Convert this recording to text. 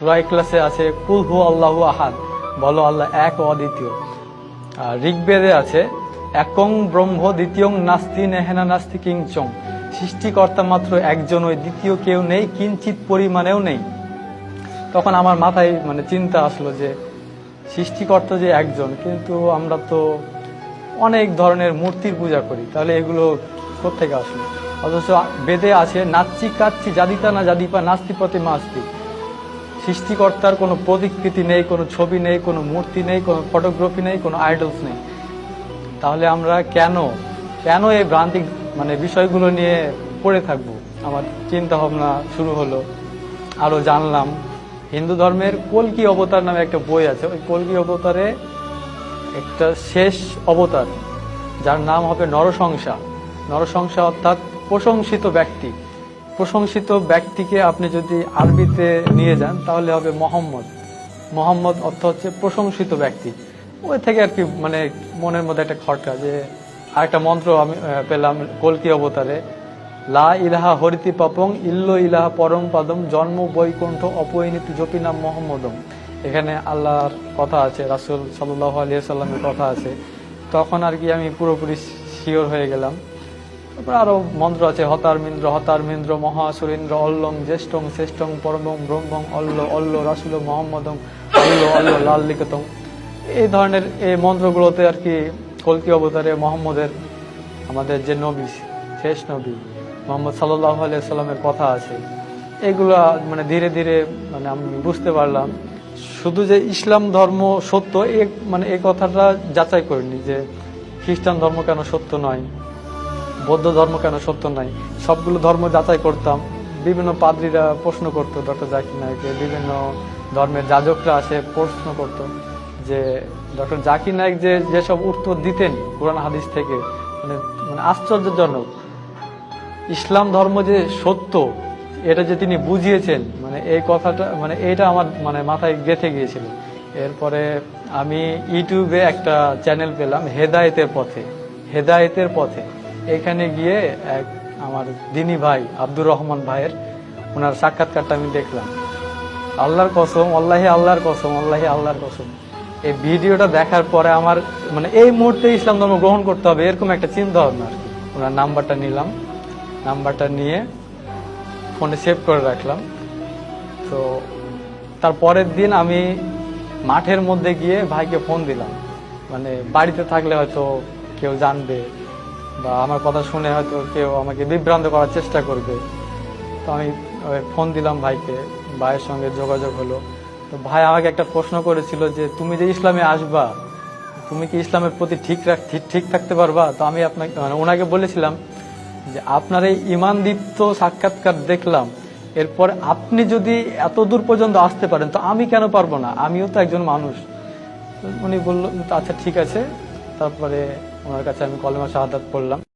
সূরা ইখলাসে আছে কুল হু আল্লাহু আহাদ, বলো আল্লাহ এক ও অদ্বিতীয়। আর ঋগ্বেদে আছে একং ব্রহ্ম দ্বিতীয়ং নাস্তি নেহেনা নাস্তি কিংচং, সৃষ্টিকর্তা মাত্র একজন, ওই দ্বিতীয় কেউ নেই, কিঞ্চিত পরিমাণেও নেই। তখন আমার মাথায় চিন্তা আসলো যে সৃষ্টিকর্তা যে একজন, কিন্তু আমরা তো অনেক ধরনের মূর্তির পূজা করি, তাহলে এগুলো কোত্থেকে আসলো? অথচ বেদে আছে নাচ্চি কাচ্চি জাদিতা না জাদিপা নাস্তি প্রতিমা আস্তি, সৃষ্টিকর্তার কোনো প্রতিকৃতি নেই, কোনো ছবি নেই, কোনো মূর্তি নেই, কোনো ফটোগ্রাফি নেই, কোনো আইডলস নেই। তাহলে আমরা কেন এই ভ্রান্তিক বিষয়গুলো নিয়ে পড়ে থাকবো? আমার চিন্তা ভাবনা শুরু হলো, আরো জানলাম। হিন্দু ধর্মের কল্কি অবতার নামে একটা বই আছে, ওই কল্কি অবতারে একটা শেষ অবতার যার নাম হবে নরসংসা। নরসংসা অর্থাৎ প্রশংসিত ব্যক্তি। প্রশংসিত ব্যক্তিকে আপনি যদি আরবিতে নিয়ে যান তাহলে হবে মোহাম্মদ। মোহাম্মদ অর্থ হচ্ছে প্রশংসিত ব্যক্তি। ওই থেকে আর কি মনের মধ্যে একটা খটকা, যে আরেকটা মন্ত্র আমি পেলাম কল্কি অবতারে, লা ইলাহা হরিতি পাপং ইল্লো ইলাহা পরম পাদম জন্ম বৈকুণ্ঠ অপরিণীতি জপি নাম মোহাম্মদম। এখানে আল্লাহর কথা আছে, রাসূল সাল্লাল্লাহু আলাইহি সাল্লামের কথা আছে। তখন আর কি আমি পুরোপুরি শিওর হয়ে গেলাম। তারপর আরো মন্ত্র আছে, হতারমিন্দ্র মহাসুরেন্দ্র অল্লং জ্যেষ্ঠং শ্রেষ্ঠং পরমং ব্রহ্মং অল্ল রাসূল মোহাম্মদং অল্ল লাল্লিকতং। এই ধরনের এই মন্ত্রগুলোতে আর কি কল্কি অবতারে মোহাম্মদের, আমাদের যে নবী, শেষ নবী মুহাম্মদ সাল্লাল্লাহু আলাইহি সাল্লামের কথা আছে। এগুলা ধীরে ধীরে আমি বুঝতে পারলাম শুধু যে ইসলাম ধর্ম সত্য এই কথাটা যাচাই করিনি, যে খ্রিস্টান ধর্ম কেন সত্য নয়, বৌদ্ধ ধর্ম কেন সত্য নয়। সবগুলো ধর্ম যাচাই করতাম। বিভিন্ন পাদ্রীরা প্রশ্ন করতো ডক্টর জাকির নায়েককে, বিভিন্ন ধর্মের যাজকরা আসে প্রশ্ন করতো যে ডক্টর জাকির নায়েক যেসব উত্তর দিতেন কোরআন হাদিস থেকে, আশ্চর্যজনক। ইসলাম ধর্ম যে সত্য এটা যে তিনি বুঝিয়েছেন, এই কথাটা এইটা আমার মাথায় গেঁথে গিয়েছিল। এরপরে আমি ইউটিউবে একটা চ্যানেল পেলাম হেদায়েতের পথে। এখানে গিয়ে এক আমার দিনী ভাই আব্দুর রহমান ভাইয়ের ওনার সাক্ষাৎকারটা আমি দেখলাম। আল্লাহর কসম, আল্লাহর কসম, এই ভিডিওটা দেখার পরে আমার এই মুহূর্তে ইসলাম ধর্ম গ্রহণ করতে হবে এরকম একটা চিন্তা ভাবনা আর কি। ওনার নাম্বারটা নিলাম, নাম্বারটা নিয়ে ফোনে সেভ করে রাখলাম। তো তার পরের দিন আমি মাঠের মধ্যে গিয়ে ভাইকে ফোন দিলাম। বাড়িতে থাকলে হয়তো কেউ জানবে বা আমার কথা শুনে হয়তো কেউ আমাকে বিভ্রান্ত করার চেষ্টা করবে। তো আমি ফোন দিলাম ভাইকে, ভাইয়ের সঙ্গে যোগাযোগ হলো। তো ভাই আমাকে একটা প্রশ্ন করেছিল যে তুমি যে ইসলামে আসবা, তুমি কি ইসলামের প্রতি ঠিক থাকতে পারবা? তো আমি আপনাকে ওনাকে বলেছিলাম যে আপনার এই ঈমানদীপ্ত সাক্ষাৎকার দেখলাম, এরপর আপনি যদি এত দূর পর্যন্ত আসতে পারেন তো আমি কেন পারবো না, আমিও তো একজন মানুষ। উনি বলল আচ্ছা ঠিক আছে। তারপরে ওনার কাছে আমি কলেমা শাহাদাত পড়লাম।